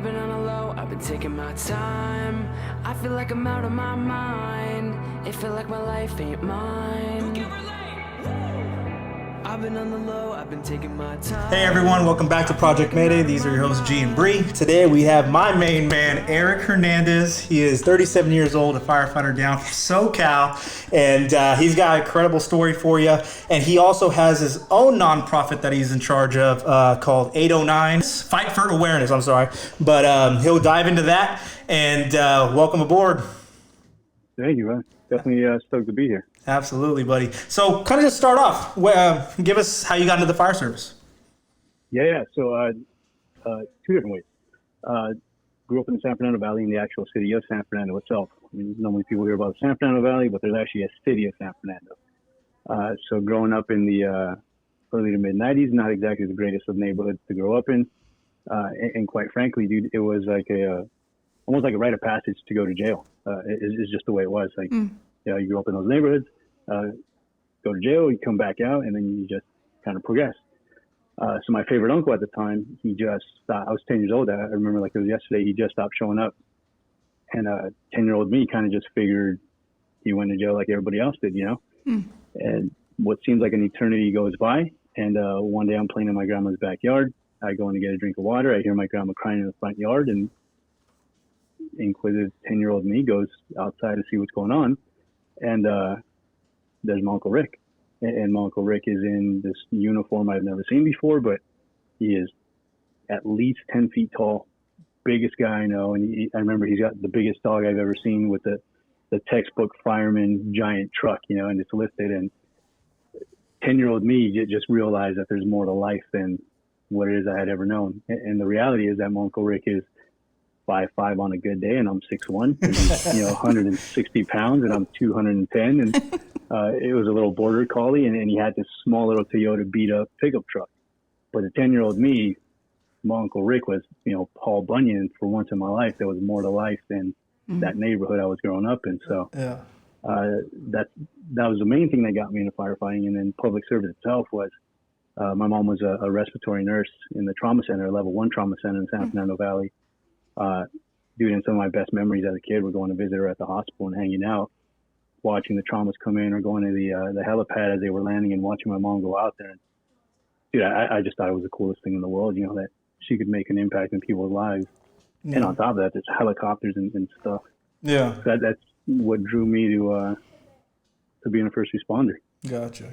I've been on a low, I've been taking my time. I feel like I'm out of my mind. It feel like my life ain't mine. I've been on the low, I've been taking my time. Hey everyone, welcome back to Project Mayday. These are your hosts G and Bree. Today we have my main man, Erik Hernandez. He is 37 years old, a firefighter down from SoCal, and he's got an incredible story for you. And he also has his own nonprofit that he's in charge of called 809, Fight for Awareness, I'm sorry. But he'll dive into that, and welcome aboard. Thank you, man. Definitely stoked to be here. Absolutely, buddy. So kind of just start off. Give us how you got into the fire service. Yeah. So two different ways. Grew up in the San Fernando Valley in the actual city of San Fernando itself. I mean, normally people hear about the San Fernando Valley, but there's actually a city of San Fernando. So growing up in the early to mid 90s, not exactly the greatest of neighborhoods to grow up in. And quite frankly, dude, it was like almost like a rite of passage to go to jail. It's just the way it was. Like, you know, you grew up in those neighborhoods, go to jail, you come back out, and then you just kind of progress. So my favorite uncle at the time, he just stopped. I was 10 years old. I remember like it was yesterday. He just stopped showing up. And 10-year-old me kind of just figured he went to jail like everybody else did, you know? And what seems like an eternity goes by. And one day I'm playing in my grandma's backyard. I go in to get a drink of water. I hear my grandma crying in the front yard, and inquisitive 10-year-old me goes outside to see what's going on. And there's my Uncle Rick. And my Uncle Rick is in this uniform I've never seen before, but he is at least 10 feet tall, biggest guy I know. And I remember he's got the biggest dog I've ever seen with the textbook fireman giant truck, you know, and it's listed. And 10-year-old me just realized that there's more to life than what it is I had ever known. And the reality is that my Uncle Rick is 5'5" on a good day, and I'm 6'1", and he's, you know, 160 pounds, and I'm 210. And it was a little border collie, and he had this small little Toyota beat up pickup truck. But the 10-year-old me, my Uncle Rick was, you know, Paul Bunyan. For once in my life, there was more to life than that neighborhood I was growing up in. So that was the main thing that got me into firefighting. And then public service itself was, my mom was a respiratory nurse in the trauma center, a level 1 trauma center in San Fernando Valley. Dude, and some of my best memories as a kid were going to visit her at the hospital and hanging out, watching the traumas come in, or going to the helipad as they were landing and watching my mom go out there. And dude, I just thought it was the coolest thing in the world, you know, that she could make an impact in people's lives. Yeah. And on top of that, there's helicopters and stuff. Yeah. So that's what drew me to being a first responder. Gotcha.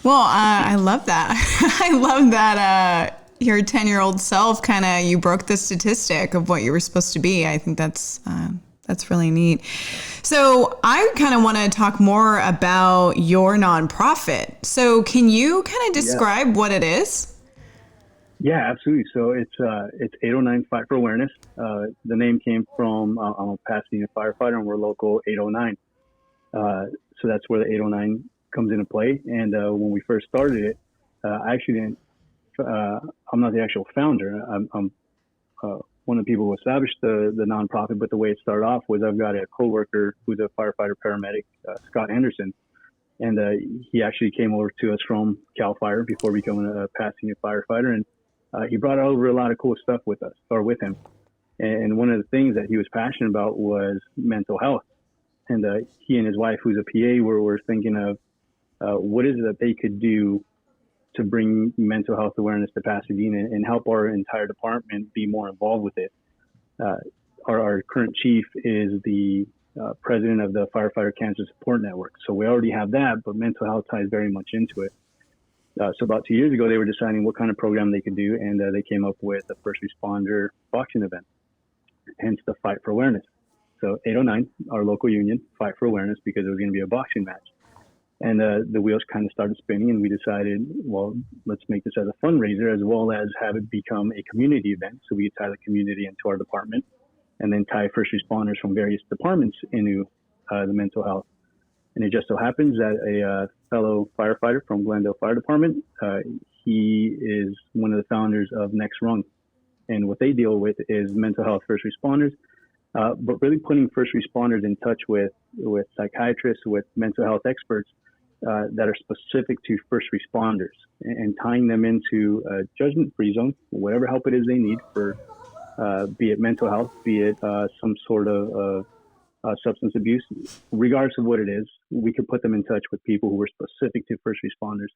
Well, I love that. I love that your 10-year-old self you broke the statistic of what you were supposed to be. I think that's really neat. So I kind of want to talk more about your nonprofit. So can you kind of describe what it is? Yeah, absolutely. So it's 809 Fight for Awareness. The name came from, I'm a Pasadena firefighter, and we're local 809. So that's where the 809 comes into play. And when we first started it, I actually didn't, I'm not the actual founder. I'm one of the people who established the nonprofit, but the way it started off was I've got a coworker who's a firefighter paramedic, Scott Henderson, and he actually came over to us from Cal Fire before becoming a Pasadena firefighter, and he brought over a lot of cool stuff with him. And one of the things that he was passionate about was mental health, and he and his wife, who's a PA, were thinking of what is it that they could do to bring mental health awareness to Pasadena and help our entire department be more involved with it. Our current chief is the president of the Firefighter Cancer Support Network. So we already have that, but mental health ties very much into it. So about 2 years ago, they were deciding what kind of program they could do, and they came up with a first responder boxing event, hence the Fight for Awareness. So 809, our local union, Fight for Awareness, because it was going to be a boxing match. And the wheels kind of started spinning, and we decided, well, let's make this as a fundraiser as well as have it become a community event. So we tie the community into our department, and then tie first responders from various departments into the mental health. And it just so happens that a fellow firefighter from Glendale Fire Department, he is one of the founders of Next Rung. And what they deal with is mental health first responders, but really putting first responders in touch with psychiatrists, with mental health experts, that are specific to first responders and tying them into a judgment-free zone, whatever help it is they need for, be it mental health, be it some sort of substance abuse, regardless of what it is, we could put them in touch with people who were specific to first responders.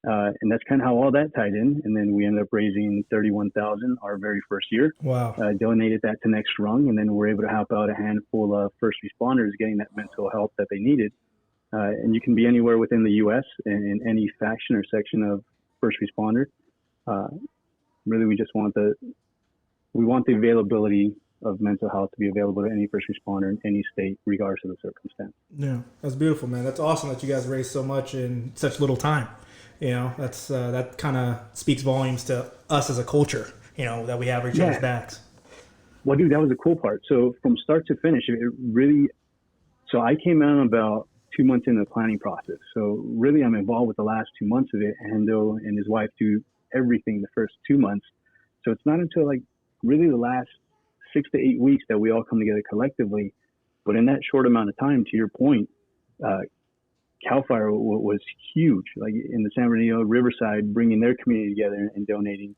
And that's kind of how all that tied in. And then we ended up raising $31,000 our very first year. Wow. Donated that to Next Rung, and then we're able to help out a handful of first responders getting that mental help that they needed. And you can be anywhere within the U.S. and in any faction or section of first responder. Really, we just want the availability of mental health to be available to any first responder in any state, regardless of the circumstance. Yeah, that's beautiful, man. That's awesome that you guys raised so much in such little time. That's that kind of speaks volumes to us as a culture, that we have each other's backs. Well, dude, that was the cool part. So from start to finish, so I came out about 2 months into the planning process. So really I'm involved with the last 2 months of it. Hendo and his wife do everything the first 2 months. So it's not until really the last 6 to 8 weeks that we all come together collectively. But in that short amount of time, to your point, CAL FIRE was huge, in the San Bernardino Riverside, bringing their community together and donating.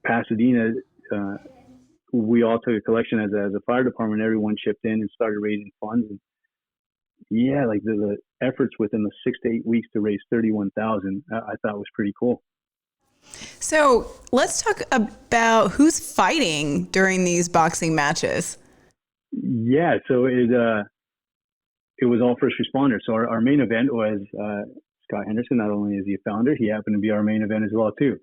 Pasadena, we all took a collection as a fire department. Everyone chipped in and started raising funds. And the efforts within the 6 to 8 weeks to raise $31,000, I thought was pretty cool. So let's talk about who's fighting during these boxing matches. Yeah, so it was all first responders. So our main event was Scott Henderson. Not only is he a founder, he happened to be our main event as well too.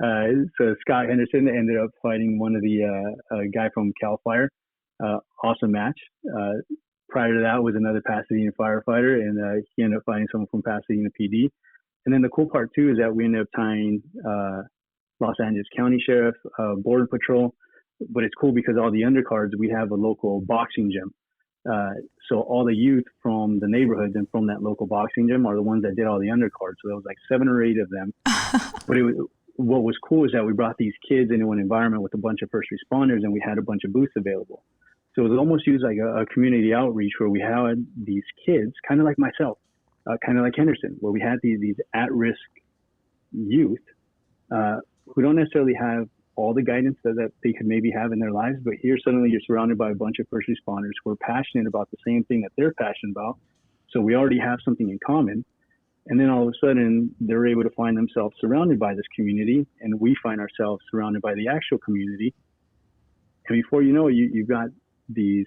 So Scott Henderson ended up fighting one of the guy from CAL FIRE. Awesome match. Prior to that was another Pasadena firefighter, and he ended up fighting someone from Pasadena PD. And then the cool part too is that we ended up tying Los Angeles County Sheriff, Border Patrol. But it's cool because all the undercards, we have a local boxing gym. So all the youth from the neighborhoods and from that local boxing gym are the ones that did all the undercards. So there was 7 or 8 of them. But what was cool is that we brought these kids into an environment with a bunch of first responders, and we had a bunch of booths available. So it was almost used like a community outreach where we had these kids, kind of like myself, kind of like Henderson, where we had these at-risk youth who don't necessarily have all the guidance that they could maybe have in their lives. But here suddenly you're surrounded by a bunch of first responders who are passionate about the same thing that they're passionate about. So we already have something in common. And then all of a sudden they're able to find themselves surrounded by this community, and we find ourselves surrounded by the actual community. And before you know it, you've got these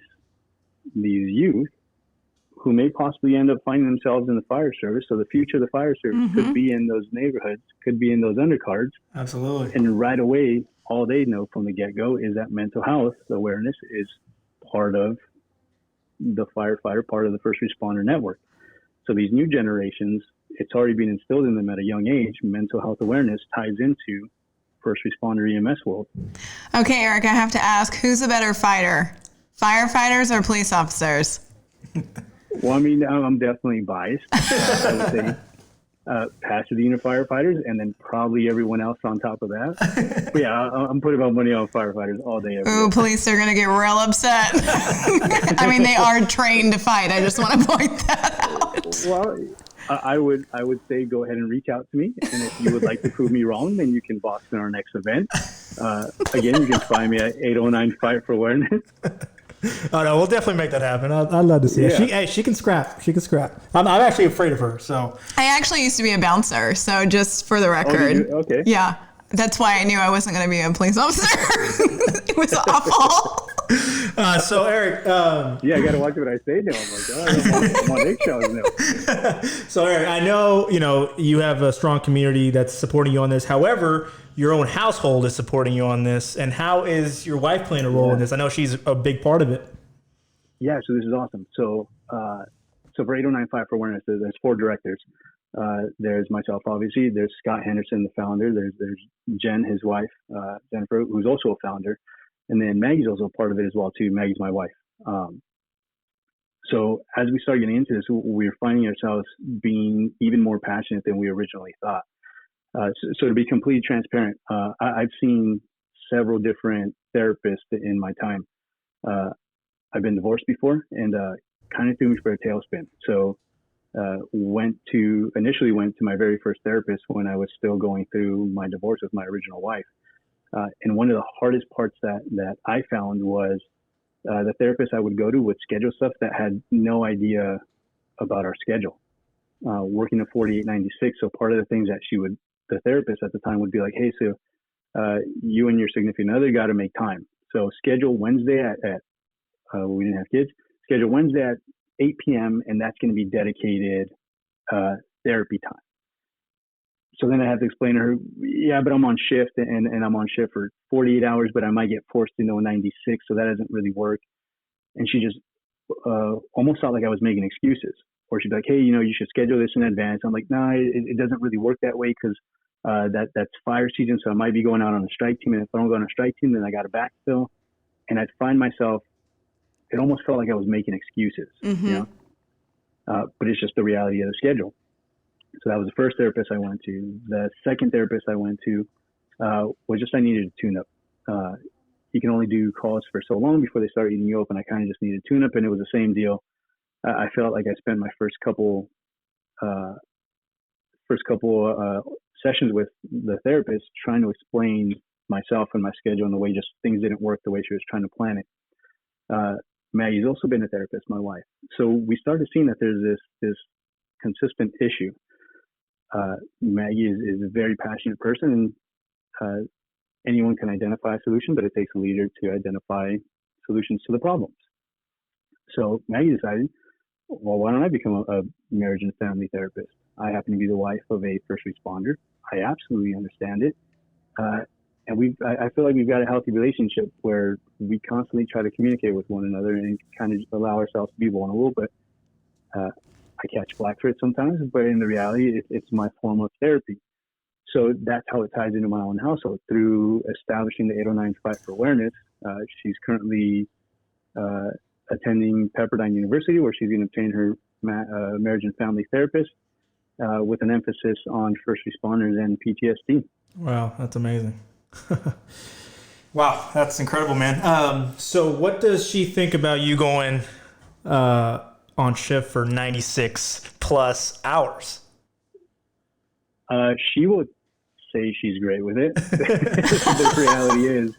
youth who may possibly end up finding themselves in the fire service. So the future of the fire service could be in those neighborhoods, could be in those undercards. Absolutely. And right away, all they know from the get-go is that mental health awareness is part of the firefighter, part of the first responder network. So these new generations, it's already been instilled in them at a young age. Mental health awareness ties into first responder EMS world. Okay, Eric, I have to ask, who's a better fighter? Firefighters or police officers? Well, I mean, I'm definitely biased. I would say Pasadena firefighters, and then probably everyone else on top of that. But yeah, I'm putting my money on firefighters all day, every Ooh, day. police are going to get real upset. I mean, they are trained to fight. I just want to point that out. Well, I would say go ahead and reach out to me, and if you would like to prove me wrong, then you can box in our next event. Again, you can find me at 809 Fight for Awareness. Oh no, we'll definitely make that happen. I'd love to see it. She can scrap. She can scrap. I'm actually afraid of her. So I actually used to be a bouncer, so just for the record. Okay. Yeah, that's why I knew I wasn't going to be a police officer. It was awful. So Eric, Yeah, I got to watch what I say now. I'm on eggshells now. So Eric, I know you have a strong community that's supporting you on this. However, your own household is supporting you on this. And how is your wife playing a role in this? I know she's a big part of it. Yeah, so this is awesome. So for 809 Fight for Awareness, there's 4 directors. There's myself, obviously. There's Scott Henderson, the founder. There's Jen, his wife, Jennifer, who's also a founder. And then Maggie's also a part of it as well, too. Maggie's my wife. So as we started getting into this, we were finding ourselves being even more passionate than we originally thought. So to be completely transparent, I've seen several different therapists in my time. I've been divorced before, and kind of threw me for a tailspin. So initially went to my very first therapist when I was still going through my divorce with my original wife. And one of the hardest parts that I found was the therapist I would go to would schedule stuff that had no idea about our schedule. Working a 48-96, so part of the things that the therapist at the time would be like, hey, so you and your significant other got to make time. So schedule Wednesday at we didn't have kids, schedule Wednesday at 8 p.m. and that's going to be dedicated therapy time. So then I have to explain to her, yeah, but I'm on shift and I'm on shift for 48 hours, but I might get forced to know 96, so that doesn't really work. And she just almost felt like I was making excuses. Or she'd be like, hey, you should schedule this in advance. I'm like, no, it doesn't really work that way because that's fire season, so I might be going out on a strike team. And if I don't go on a strike team, then I got to backfill. And I'd find myself, it almost felt like I was making excuses, but it's just the reality of the schedule. So that was the first therapist I went to. The second therapist I went to was just I needed a tune-up. You can only do calls for so long before they start eating you up, and I kind of just needed a tune-up, and it was the same deal. I felt like I spent my first couple sessions with the therapist trying to explain myself and my schedule and the way just things didn't work the way she was trying to plan it. Maggie's also been a therapist, my wife. So we started seeing that there's this consistent issue. Maggie is a very passionate person, and anyone can identify a solution, but it takes a leader to identify solutions to the problems. So Maggie decided, well, why don't I become a marriage and family therapist? I happen to be the wife of a first responder. I absolutely understand it. And I feel like we've got a healthy relationship where we constantly try to communicate with one another and kind of allow ourselves to be vulnerable. But I catch flack for it sometimes, but in the reality, it's my form of therapy. So that's how it ties into my own household through establishing the 809 Fight for Awareness. She's currently attending Pepperdine University, where she's going to obtain her marriage and family therapist with an emphasis on first responders and PTSD. Wow, that's amazing. Wow, that's incredible, man. So what does she think about you going on shift for 96 plus hours? She will say she's great with it. The reality is,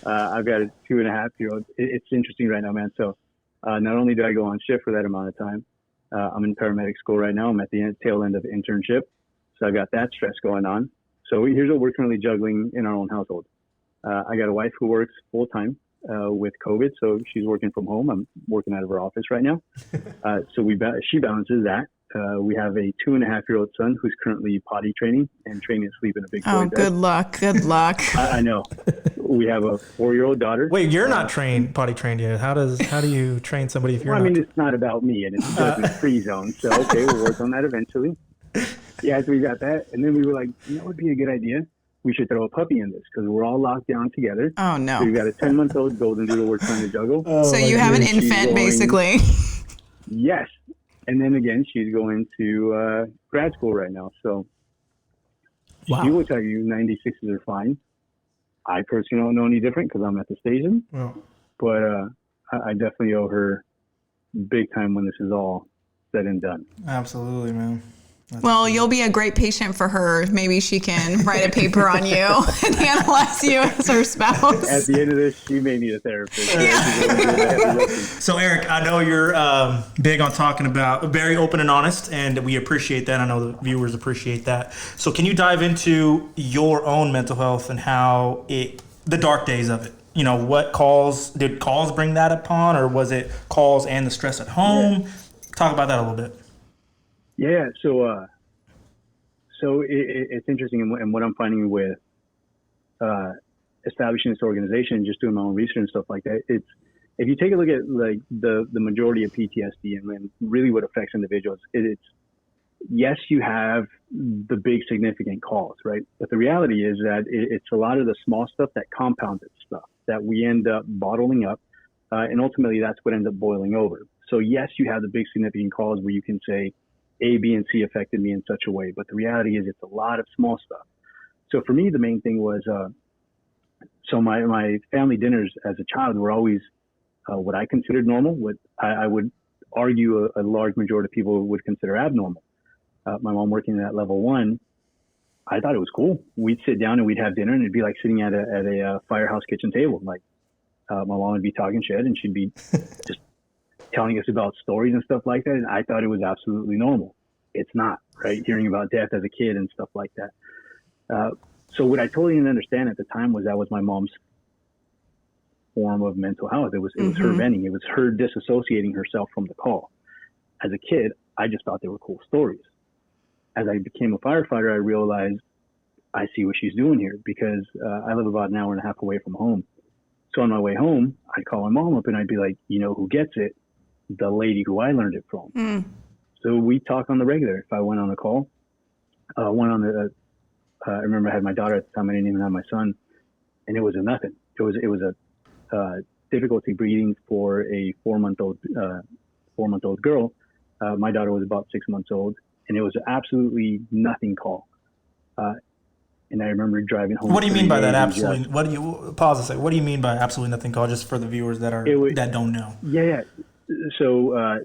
I've got a 2.5-year-old. It's interesting right now, man. So not only do I go on shift for that amount of time, I'm in paramedic school right now. I'm at the tail end of internship. So I've got that stress going on. So here's what we're currently juggling in our own household. I got a wife who works full time with COVID, so she's working from home. I'm working out of her office right now. So she balances that. We have a 2.5-year-old son who's currently potty training and training to sleep in a big boy bed. Good luck. Good luck. I know. We have a 4-year-old daughter. Wait, you're not potty trained yet. How do you train somebody if you're not? I mean, it's not about me, and it's judgment-free zone. So okay, we'll work on that eventually. Yeah, so we got that, and then we were like, it would be a good idea. We should throw a puppy in this because we're all locked down together. Oh no! So we got a 10-month-old golden doodle we're trying to juggle. So you have an infant, basically. Yes, and then again, she's going to grad school right now. So wow. She will tell you 96s are fine. I personally don't know any different because I'm at the station. Well, but I definitely owe her big time when this is all said and done. Absolutely, man. Well, you'll be a great patient for her. Maybe she can write a paper on you and analyze you as her spouse. At the end of this, she may need a therapist. Yeah. So, Eric, I know you're big on talking about very open and honest, and we appreciate that. I know the viewers appreciate that. So can you dive into your own mental health and how the dark days of it? What did calls bring that upon, or was it calls and the stress at home? Yeah. Talk about that a little bit. Yeah, so it's interesting, and what I'm finding with establishing this organization and just doing my own research and stuff like that, it's if you take a look at like the majority of PTSD and really what affects individuals, it's yes, you have the big significant calls, right? But the reality is that it's a lot of the small stuff that compounded stuff that we end up bottling up, and ultimately that's what ends up boiling over. So yes, you have the big significant calls where you can say, A, B, and C affected me in such a way. But the reality is it's a lot of small stuff. So for me, the main thing was, so my family dinners as a child were always what I considered normal. What I would argue a large majority of people would consider abnormal. My mom working at level 1, I thought it was cool. We'd sit down and we'd have dinner, and it'd be like sitting at a firehouse kitchen table. Like my mom would be talking shit, and she'd be just telling us about stories and stuff like that. And I thought it was absolutely normal. It's not, right? Hearing about death as a kid and stuff like that. So what I totally didn't understand at the time was that was my mom's form of mental health. It was her venting. It was her disassociating herself from the call. As a kid, I just thought they were cool stories. As I became a firefighter, I realized I see what she's doing here, because I live about an hour and a half away from home. So on my way home, I'd call my mom up and I'd be like, you know who gets it? The lady who I learned it from. So we talk on the regular. If I went on a call, I remember I had my daughter at the time. I didn't even have my son, and it was a nothing. It was a difficulty breathing for a 4-month-old girl. My daughter was about 6 months old, and it was absolutely nothing call. And I remember driving home. What do you mean by that? Absolutely. What do you pause a second? What do you mean by absolutely nothing call? Just for the viewers that that don't know. Yeah. So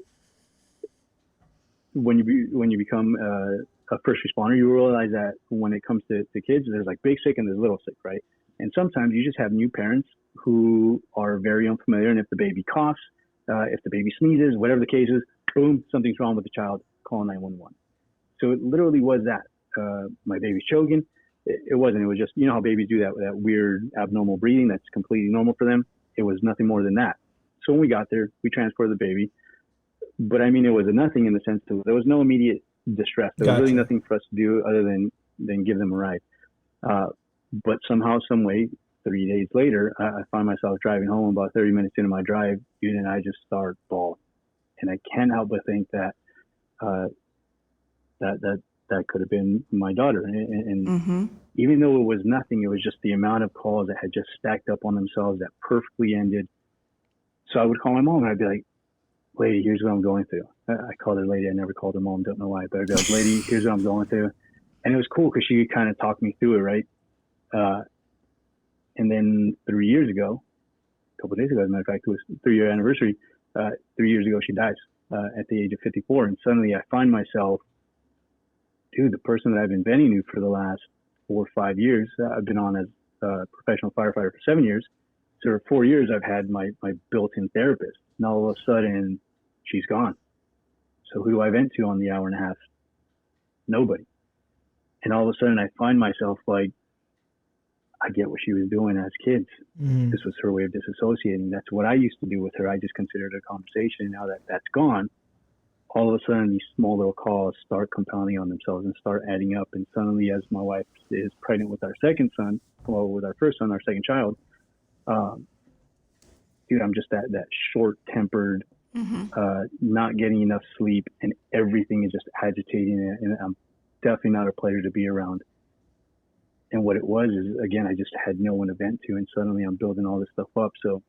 when you become a first responder, you realize that when it comes to kids, there's like big sick and there's little sick, right? And sometimes you just have new parents who are very unfamiliar, and if the baby coughs, if the baby sneezes, whatever the case is, boom, something's wrong with the child, call 911. So it literally was that. My baby's choking. It wasn't. It was just, you know how babies do that weird abnormal breathing that's completely normal for them? It was nothing more than that. So when we got there, we transported the baby. But I mean, it was a nothing in the sense that there was no immediate distress. There was really nothing for us to do other than give them a ride. But somehow, some way, 3 days later, I find myself driving home. About 30 minutes into my drive, dude, and I just start bawling. And I can't help but think that that could have been my daughter. And even though it was nothing, it was just the amount of calls that had just stacked up on themselves that perfectly ended. So I would call my mom and I'd be like, lady, here's what I'm going through. I called her lady. I never called her mom. Don't know why. But I'd be like, lady, here's what I'm going through. And it was cool because she kind of talked me through it, right? And then 3 years ago, a couple of days ago, as a matter of fact, it was 3-year anniversary. 3 years ago, she dies at the age of 54. And suddenly I find myself, dude, the person that I've been venting to for the last 4 or 5 years, I've been on as a professional firefighter for 7 years. So for 4 years, I've had my built-in therapist. And all of a sudden, she's gone. So who do I vent to on the hour and a half? Nobody. And all of a sudden, I find myself like, I get what she was doing as kids. This was her way of disassociating. That's what I used to do with her. I just considered it a conversation. Now that that's gone, all of a sudden, these small little calls start compounding on themselves and start adding up. And suddenly, as my wife is pregnant with our second son, well, with our first son, our second child, dude, I'm just that short-tempered, not getting enough sleep, and everything is just agitating, and I'm definitely not a pleasure to be around. And what it was is, again, I just had no one to vent to, and suddenly I'm building all this stuff up. So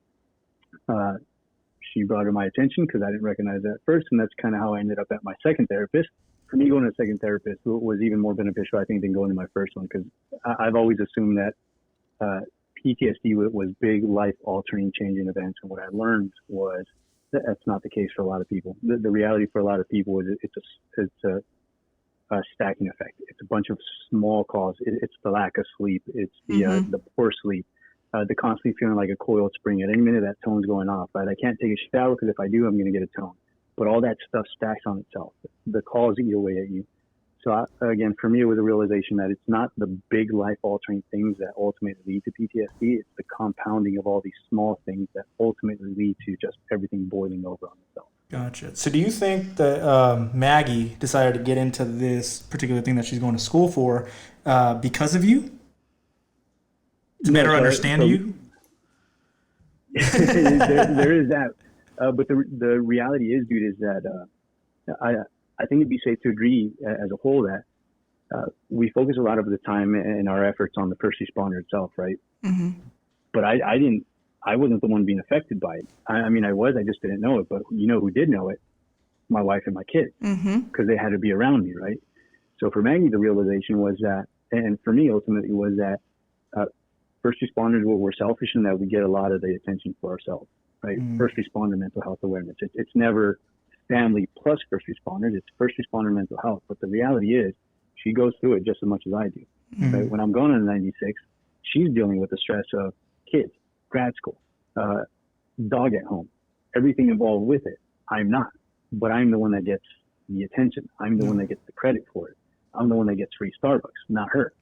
she brought it to my attention because I didn't recognize that at first, and that's kind of how I ended up at my second therapist. For me, going to a second therapist was even more beneficial, I think, than going to my first one, because I've always assumed that PTSD was big, life-altering, changing events, and what I learned was that that's not the case for a lot of people. The reality for a lot of people is it's a stacking effect. It's a bunch of small cause. It's the lack of sleep. It's the poor sleep. The constantly feeling like a coiled spring. At any minute, that tone's going off. Right? I can't take a shower because if I do, I'm going to get a tone. But all that stuff stacks on itself. The calls eat away at you. So again, for me, it was a realization that it's not the big life-altering things that ultimately lead to PTSD. It's the compounding of all these small things that ultimately lead to just everything boiling over on itself. Gotcha. So do you think that Maggie decided to get into this particular thing that she's going to school for because of you? To better understand you? there is that. But the reality is, dude, is that I think it'd be safe to agree as a whole that we focus a lot of the time and our efforts on the first responder itself, right? But I wasn't the one being affected by it. I mean, I just didn't know it. But you know who did know it? My wife and my kids, because they had to be around me, right? So for Maggie, the realization was that, and for me ultimately was that first responders were selfish in that we get a lot of the attention for ourselves, right? First responder mental health awareness. It's never family plus first responders. It's first responder mental health. But the reality is she goes through it just as much as I do. Right? When I'm going on 96, she's dealing with the stress of kids, grad school, dog at home, everything involved with it. I'm not, but I'm the one that gets the attention. I'm the one that gets the credit for it. I'm the one that gets free Starbucks, not her.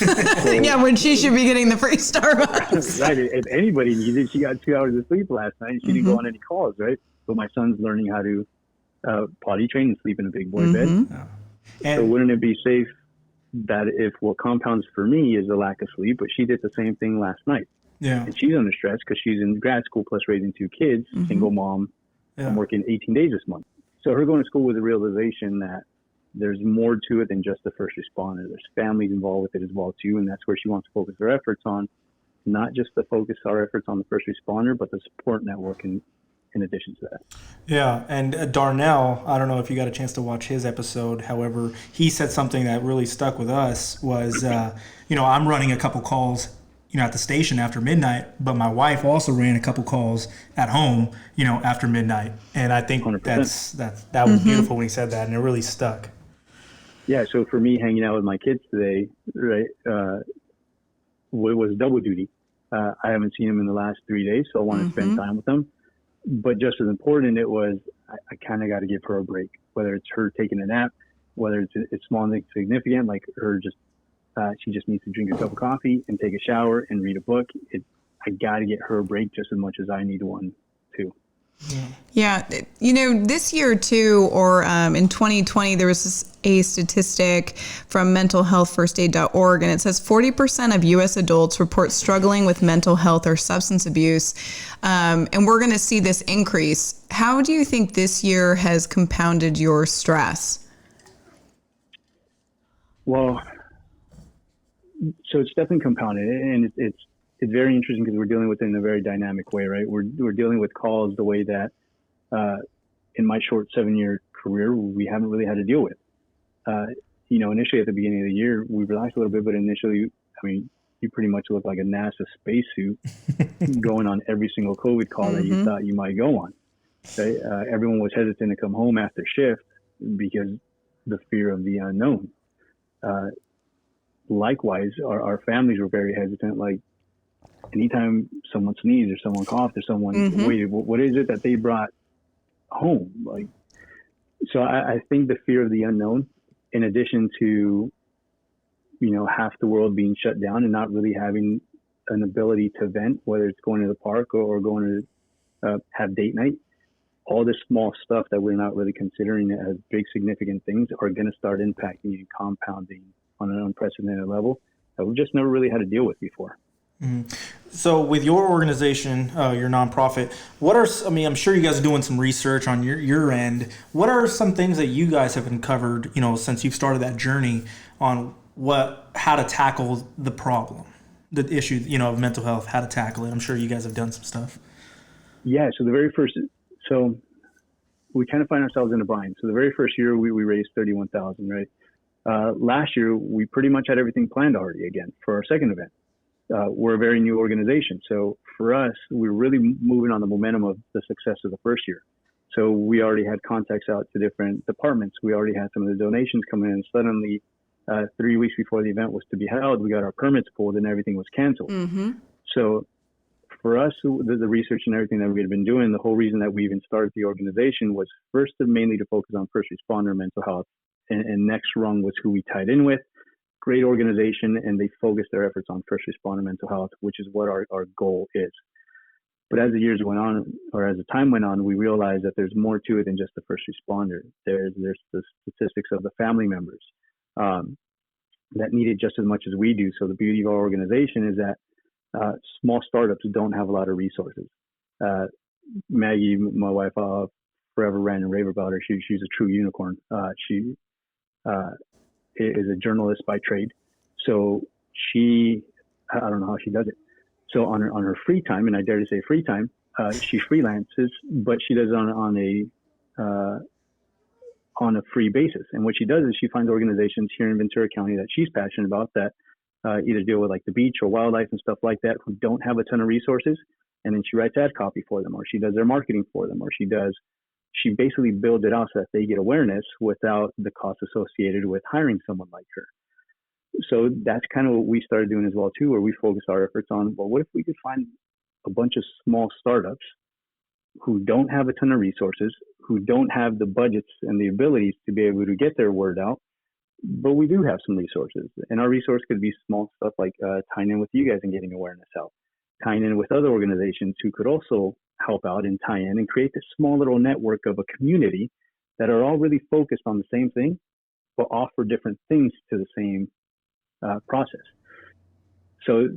Yeah, when she should be getting the free Starbucks. Right. If anybody needs it, she got 2 hours of sleep last night. And she didn't go on any calls, right? But my son's learning how to potty train and sleep in a big boy bed. So wouldn't it be safe that if what compounds for me is the lack of sleep, but she did the same thing last night. Yeah. And she's under stress because she's in grad school plus raising 2 kids, single mom. I'm working 18 days this month. So her going to school with the realization that there's more to it than just the first responder. There's families involved with it as well too, and that's where she wants to focus her efforts on, not just to focus our efforts on the first responder, but the support network in addition to that. Yeah, and Darnell, I don't know if you got a chance to watch his episode. However, he said something that really stuck with us was, I'm running a couple calls, at the station after midnight, but my wife also ran a couple calls at home, after midnight. And I think 100%. that was beautiful when he said that, and it really stuck. Yeah, so for me, hanging out with my kids today, right, was double duty. I haven't seen them in the last 3 days, so I want to spend time with them. But just as important, it was I kind of got to give her a break, whether it's her taking a nap, whether it's small and insignificant, like her she just needs to drink a cup of coffee and take a shower and read a book. I got to get her a break just as much as I need one too. Yeah. This year too, or in 2020, there was a statistic from mentalhealthfirstaid.org, and it says 40% of U.S. adults report struggling with mental health or substance abuse. And we're going to see this increase. How do you think this year has compounded your stress? Well, so it's definitely compounded, and it's very interesting because we're dealing with it in a very dynamic way, right? We're dealing with calls the way that in my short 7-year career we haven't really had to deal with. Initially at the beginning of the year we relaxed a little bit, but initially, you pretty much look like a NASA spacesuit going on every single COVID call that you thought you might go on. Right? Everyone was hesitant to come home after shift because the fear of the unknown. Likewise, our families were very hesitant. Like anytime someone sneezed or someone coughed or someone waited, what is it that they brought home? Like, so I think the fear of the unknown, in addition to, half the world being shut down and not really having an ability to vent, whether it's going to the park or going to have date night, all this small stuff that we're not really considering as big significant things are going to start impacting and compounding on an unprecedented level that we've just never really had to deal with before. So with your organization, your nonprofit, I'm sure you guys are doing some research on your end. What are some things that you guys have uncovered, since you've started that journey on how to tackle the problem, the issue, of mental health, how to tackle it? I'm sure you guys have done some stuff. Yeah. So we kind of find ourselves in a bind. So the very first year we raised $31,000, right? Last year, we pretty much had everything planned already again for our second event. We're a very new organization. So for us, we're really moving on the momentum of the success of the first year. So we already had contacts out to different departments. We already had some of the donations coming in. Suddenly, 3 weeks before the event was to be held, we got our permits pulled and everything was canceled. So for us, the research and everything that we had been doing, the whole reason that we even started the organization was first mainly to focus on first responder mental health. And next rung was who we tied in with. Great organization, and they focused their efforts on first responder mental health, which is what our goal is. But as the years went on, or as the time went on, we realized that there's more to it than just the first responder. There's the statistics of the family members that need it just as much as we do. So the beauty of our organization is that small startups don't have a lot of resources. Maggie, my wife, forever rant and rave about her. She's a true unicorn. She is a journalist by trade. So I don't know how she does it. So on her free time, and I dare to say free time, she freelances, but she does it on a free basis. And what she does is she finds organizations here in Ventura County that she's passionate about that either deal with like the beach or wildlife and stuff like that, who don't have a ton of resources. And then she writes ad copy for them, or she does their marketing for them, or she she basically builds it out so that they get awareness without the cost associated with hiring someone like her. So that's kind of what we started doing as well too, where we focus our efforts on, well, what if we could find a bunch of small startups who don't have a ton of resources, who don't have the budgets and the abilities to be able to get their word out, but we do have some resources. And our resource could be small stuff like tying in with you guys and getting awareness out, tying in with other organizations who could also help out and tie in and create this small little network of a community that are all really focused on the same thing, but offer different things to the same process. So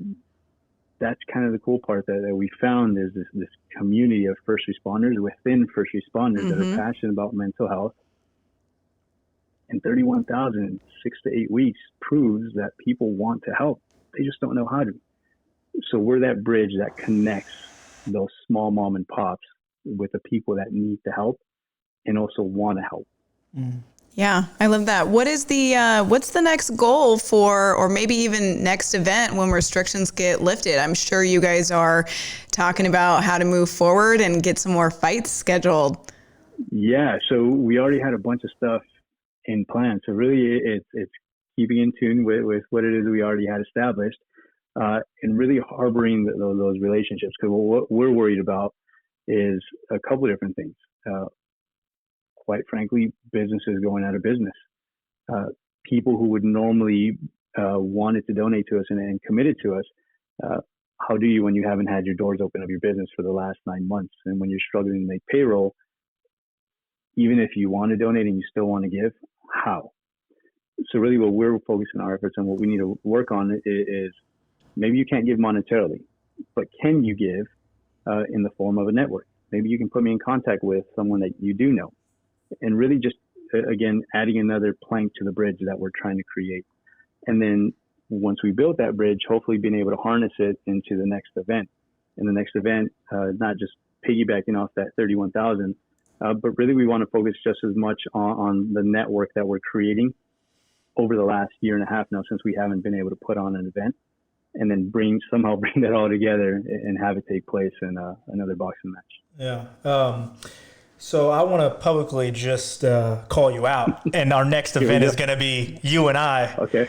that's kind of the cool part that we found is this community of first responders within first responders that are passionate about mental health. And 31,000 in 6 to 8 weeks proves that people want to help. They just don't know how to. So we're that bridge that connects those small mom and pops with the people that need to help and also want to help. Yeah, I love that. What is what's the next goal for, or maybe even next event when restrictions get lifted? I'm sure you guys are talking about how to move forward and get some more fights scheduled. Yeah, so we already had a bunch of stuff in plan. So really it's keeping in tune with what it is we already had established, and really harboring those relationships. Because what we're worried about is a couple of different things. Quite frankly, businesses going out of business. People who would normally wanted to donate to us and committed to us, how do you when you haven't had your doors open of your business for the last 9 months? And when you're struggling to make payroll, even if you want to donate and you still want to give, how? So really what we're focusing our efforts on, what we need to work on is maybe you can't give monetarily, but can you give in the form of a network? Maybe you can put me in contact with someone that you do know. And really just, again, adding another plank to the bridge that we're trying to create. And then once we build that bridge, hopefully being able to harness it into the next event. And the next event, not just piggybacking off that 31,000, but really we want to focus just as much on the network that we're creating over the last year and a half now, since we haven't been able to put on an event, and then somehow bring that all together and have it take place in another boxing match. Yeah. So I want to publicly just call you out, and our next event is going to be you and I. Okay.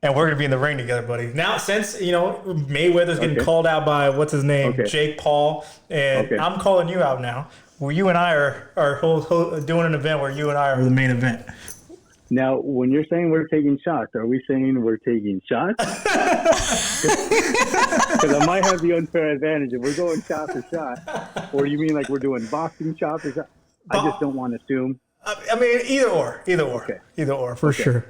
And we're going to be in the ring together, buddy. Now, since, Mayweather's getting called out by, what's his name, Jake Paul, and I'm calling you out now, where you and I are doing an event where you and I are the main event. Now, when you're saying we're taking shots, are we saying we're taking shots? Because I might have the unfair advantage if we're going shot for shot. Or you mean like we're doing boxing shot for shot? I just don't want to assume. I mean, either or. Okay. Either or, for sure.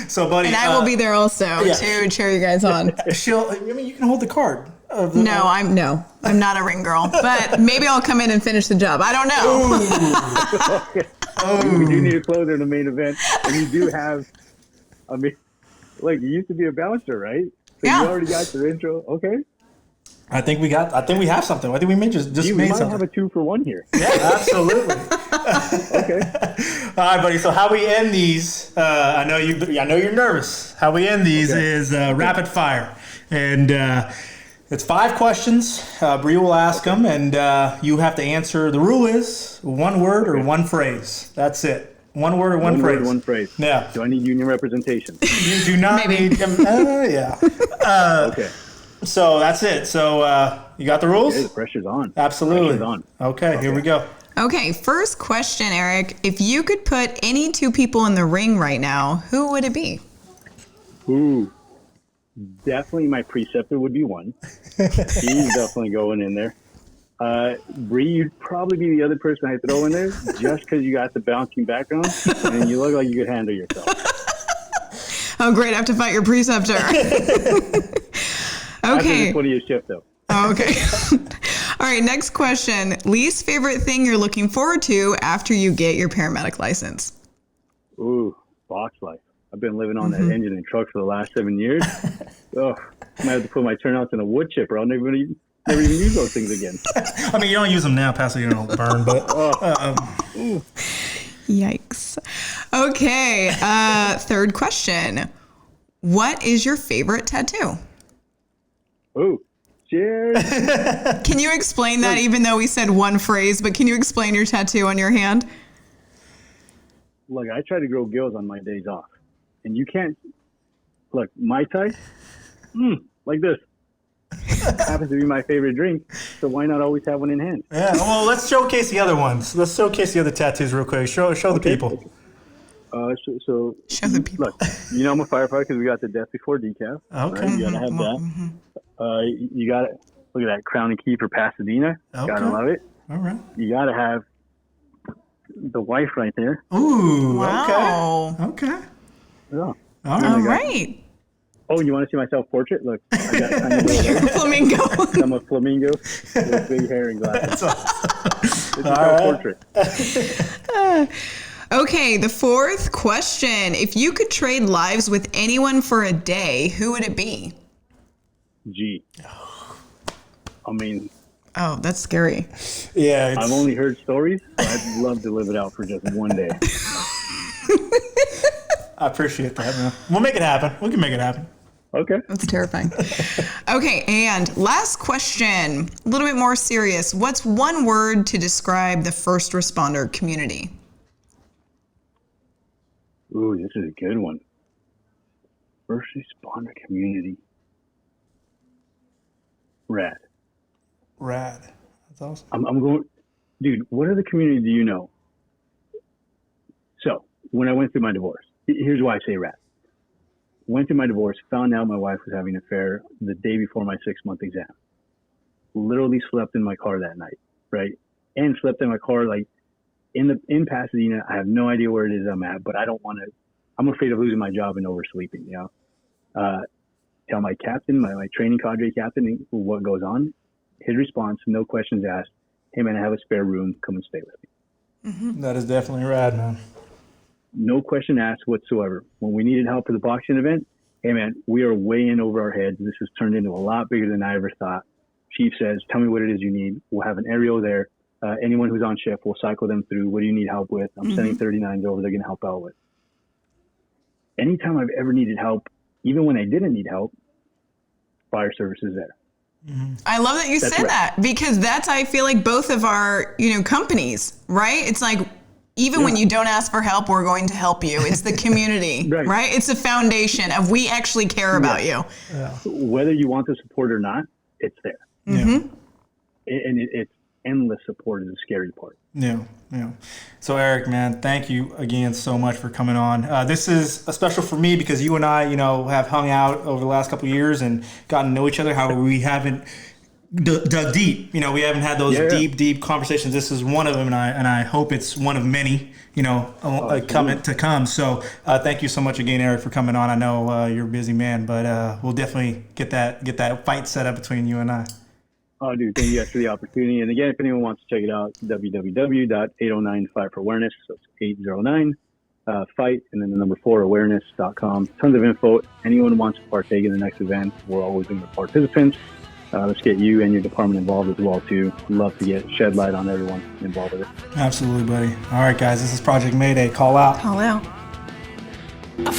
So, buddy. And I will be there also to cheer you guys on. You can hold the card. I'm not a ring girl, but maybe I'll come in and finish the job. I don't know. Okay. We do need a closer in the main event, and you do have. I mean, like you used to be a bouncer, right? So you already got your intro. Okay. I think we have something. I think we may just we made might something. have a 2-for-1 here. Yeah, absolutely. Okay. All right, buddy. So how we end these? I know you're nervous. How we end these is rapid fire, and it's 5 questions. Bree will ask them, and you have to answer. The rule is 1 word or 1 phrase. That's it. 1 word or 1 phrase. 1 word, 1 phrase. Yeah. Do I need union representation? You do not need. Yeah. Okay. So that's it. So you got the rules? Okay, the pressure's on. Absolutely. Pressure's on. Okay, here we go. Okay, first question, Eric. If you could put any 2 people in the ring right now, who would it be? Ooh, definitely my preceptor would be one. He's definitely going in there. Bree, you'd probably be the other person I throw in there just because you got the bouncing background and you look like you could handle yourself. Oh, great. I have to fight your preceptor. Okay. After the 20-year shift, though. Okay. All right, next question. Least favorite thing you're looking forward to after you get your paramedic license? Ooh, box life. I've been living on that engine and truck for the last 7 years. Oh, I might have to put my turnouts in a wood chipper. I'll never even use those things again. I mean, you don't use them now, past you don't burn, but... Yikes. Okay, third question. What is your favorite tattoo? Ooh, Cheers. Can you explain that, even though we said one phrase, but can you explain your tattoo on your hand? Look, I try to grow gills on my days off. And you can't, look, Mai Tai, like this. Happens to be my favorite drink, so why not always have one in hand? Yeah, well, let's showcase the other ones. Let's showcase the other tattoos real quick. Show the people. So Show the people. look, you know I'm a firefighter because we got the death before decaf. Okay. Right? You gotta have that. You got to look at that crown and key for Pasadena. Okay. Gotta love it. All right. You gotta have the wife right there. Ooh, Wow. okay. Yeah. All All right. right. Oh, you want to see my self-portrait? Look, I got tiny little hair. Flamingo. I'm a flamingo with big hair and glasses. That's awesome. It's a self-portrait. Okay, the fourth question. If you could trade lives with anyone for a day, who would it be? Gee. I mean, Oh, that's scary. Yeah, I've only heard stories, but I'd love to live it out for just one day. I appreciate that, man. We'll make it happen. We can make it happen. Okay. That's terrifying. Okay, and last question, a little bit more serious. What's one word to describe the first responder community? Ooh, this is a good one. First responder community. Rad. Rad. That's awesome. I'm going, dude, what other community do you know? So, when I went through my divorce, here's why I say rad. Went through my divorce, found out my wife was having an affair the day before my 6-month exam. Literally slept in my car that night, right? And slept in my car like in Pasadena. I have no idea where it is I'm at, but I don't want to. I'm afraid of losing my job and oversleeping. You know, tell my captain, my training cadre captain, what goes on. His response, no questions asked. Hey man, I have a spare room. Come and stay with me. Mm-hmm. That is definitely rad, man. No question asked whatsoever. When we needed help for the boxing event, hey man, we are way in over our heads. This has turned into a lot bigger than I ever thought. Chief says, tell me what it is you need. We'll have an aerial there. Anyone who's on shift, we'll cycle them through. What do you need help with? I'm sending 39s over. They're going to help out with. Anytime I've ever needed help, even when I didn't need help, fire service is there. I love that you said right. that, because that's, I feel like, both of our, companies, right? It's like, even when you don't ask for help, we're going to help you. It's the community, right? It's the foundation of we actually care about you. Yeah. Whether you want the support or not, it's there. Yeah. And it's endless support is the scary part. Yeah. So Erik, man, thank you again so much for coming on. This is a special for me because you and I, have hung out over the last couple of years and gotten to know each other. However, we haven't dug deep. We haven't had those deep conversations. This is one of them, and I hope it's one of many. Coming to come. So thank you so much again, Erik, for coming on. I know you're a busy man, but we'll definitely get that fight set up between you and I. Oh, dude, thank you guys for the opportunity. And again, if anyone wants to check it out, www.809-FIGHT for awareness. So it's 809 fight and then the number 4 awareness.com. Tons of info. Anyone wants to partake in the next event, we're always looking for participants. Let's get you and your department involved as well too. Love to shed light on everyone involved with it. Absolutely, buddy. All right, guys, this is Project Mayday. Call out. Call out. I